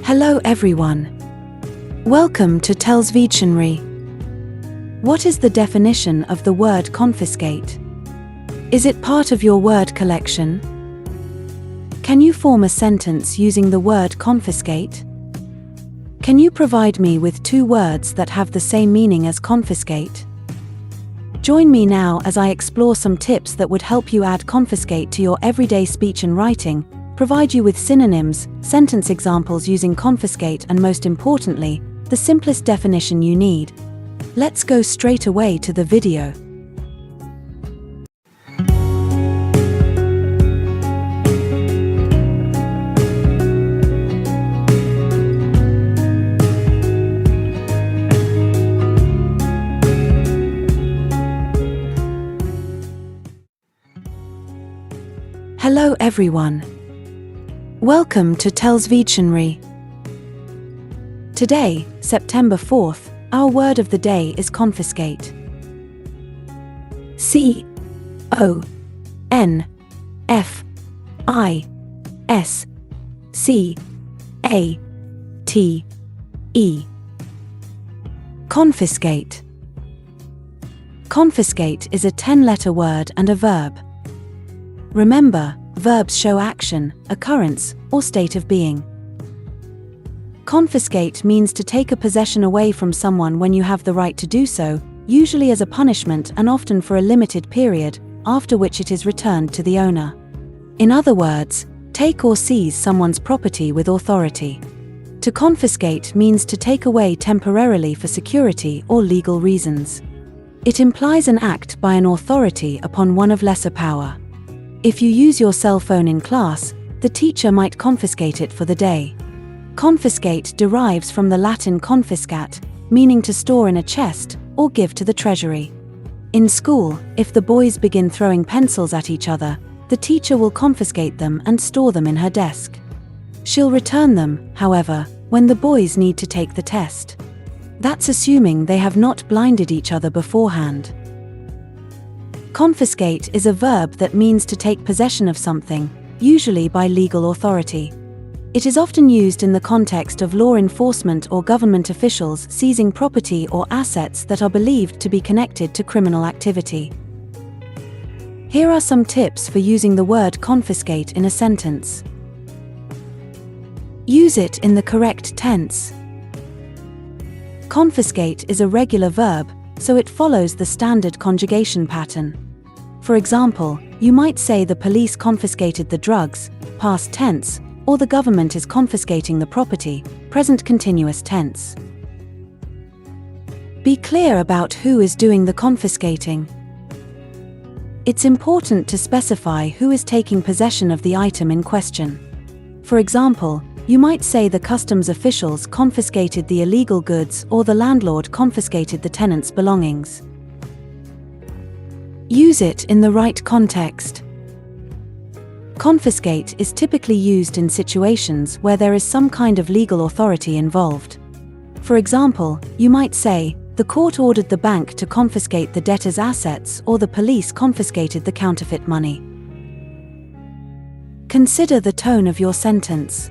Hello everyone. Welcome to TELLS Videtionary. What is the definition of the word confiscate? Is it part of your word collection? Can you form a sentence using the word confiscate? Can you provide me with two words that have the same meaning as confiscate? Join me now as I explore some tips that would help you add confiscate to your everyday speech and writing, provide you with synonyms, sentence examples using confiscate, and most importantly, the simplest definition you need. Let's go straight away to the video. Hello everyone. Welcome to TELLS Videtionary. Today, September 4th, our word of the day is confiscate. C-O-N-F-I-S-C-A-T-E. Confiscate. Confiscate is a 10-letter word and a verb. Remember, verbs show action, occurrence, or state of being. Confiscate means to take a possession away from someone when you have the right to do so, usually as a punishment and often for a limited period, after which it is returned to the owner. In other words, take or seize someone's property with authority. To confiscate means to take away temporarily for security or legal reasons. It implies an act by an authority upon one of lesser power. If you use your cell phone in class, the teacher might confiscate it for the day. Confiscate derives from the Latin confiscat, meaning to store in a chest or give to the treasury. In school, if the boys begin throwing pencils at each other, the teacher will confiscate them and store them in her desk. She'll return them, however, when the boys need to take the test. That's assuming they have not blinded each other beforehand. Confiscate is a verb that means to take possession of something, usually by legal authority. It is often used in the context of law enforcement or government officials seizing property or assets that are believed to be connected to criminal activity. Here are some tips for using the word confiscate in a sentence. Use it in the correct tense. Confiscate is a regular verb, so it follows the standard conjugation pattern. For example, you might say the police confiscated the drugs, past tense, or the government is confiscating the property, present continuous tense. Be clear about who is doing the confiscating. It's important to specify who is taking possession of the item in question. For example, you might say the customs officials confiscated the illegal goods or the landlord confiscated the tenant's belongings. Use it in the right context. Confiscate is typically used in situations where there is some kind of legal authority involved. For example, you might say, the court ordered the bank to confiscate the debtor's assets or the police confiscated the counterfeit money. Consider the tone of your sentence.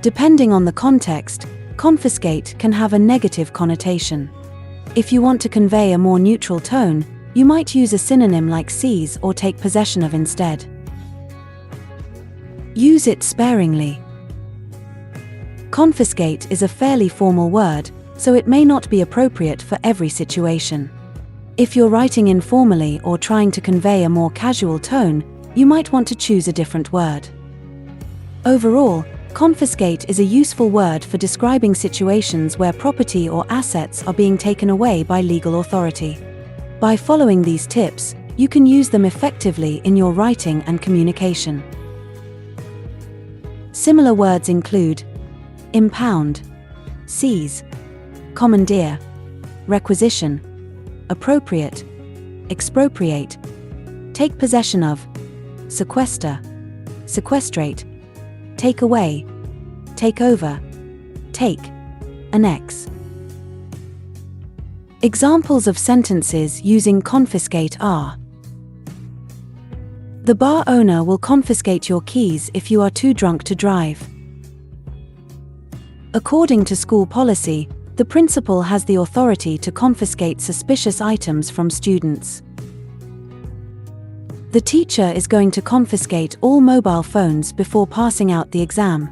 Depending on the context, confiscate can have a negative connotation. If you want to convey a more neutral tone, you might use a synonym like seize or take possession of instead. Use it sparingly. Confiscate is a fairly formal word, so it may not be appropriate for every situation. If you're writing informally or trying to convey a more casual tone, you might want to choose a different word. Overall, confiscate is a useful word for describing situations where property or assets are being taken away by legal authority. By following these tips, you can use them effectively in your writing and communication. Similar words include impound, seize, commandeer, requisition, appropriate, expropriate, take possession of, sequester, sequestrate, take away, take over, take, annex. Examples of sentences using confiscate are: the bar owner will confiscate your keys if you are too drunk to drive. According to school policy, the principal has the authority to confiscate suspicious items from students. The teacher is going to confiscate all mobile phones before passing out the exam.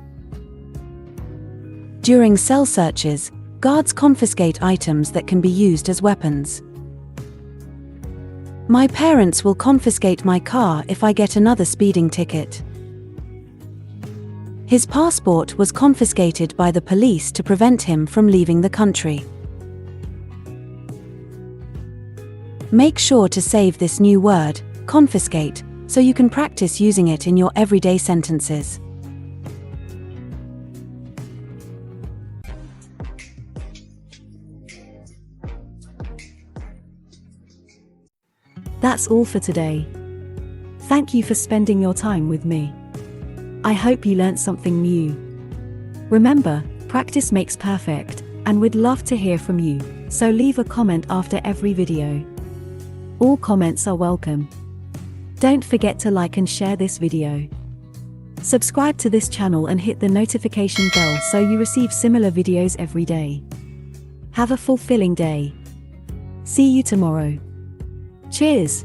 During cell searches, guards confiscate items that can be used as weapons. My parents will confiscate my car if I get another speeding ticket. His passport was confiscated by the police to prevent him from leaving the country. Make sure to save this new word, confiscate, so you can practice using it in your everyday sentences. That's all for today. Thank you for spending your time with me. I hope you learned something new. Remember, practice makes perfect, and we'd love to hear from you, so leave a comment after every video. All comments are welcome. Don't forget to like and share this video. Subscribe to this channel and hit the notification bell so you receive similar videos every day. Have a fulfilling day. See you tomorrow. Cheers!